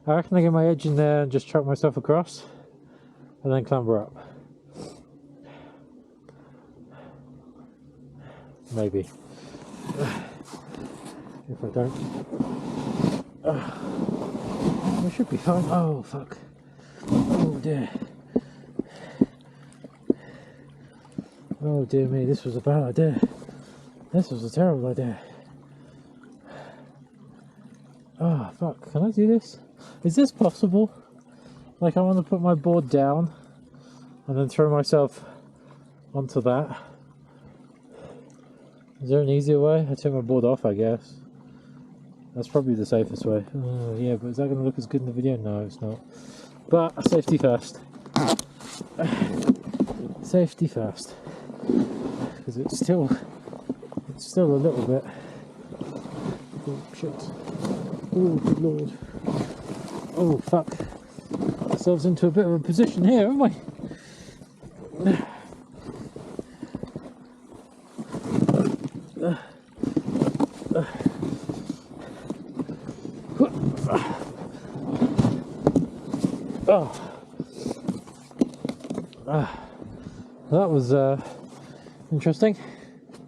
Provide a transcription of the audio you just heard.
I reckon I get my edge in there and just chuck myself across and then clamber up. Maybe. If I don't, I should be fine. Oh fuck. Oh dear. Oh dear me, this was a bad idea. This was a terrible idea. Oh fuck, can I do this? Is this possible? Like, I want to put my board down and then throw myself onto that. Is there an easier way? I take my board off, I guess. That's probably the safest way. Oh, yeah, but is that going to look as good in the video? No, it's not. But safety first. Safety first. Because it's still a little bit. Oh shit. Oh good lord. Oh fuck. Got ourselves into a bit of a position here, haven't we? That was interesting.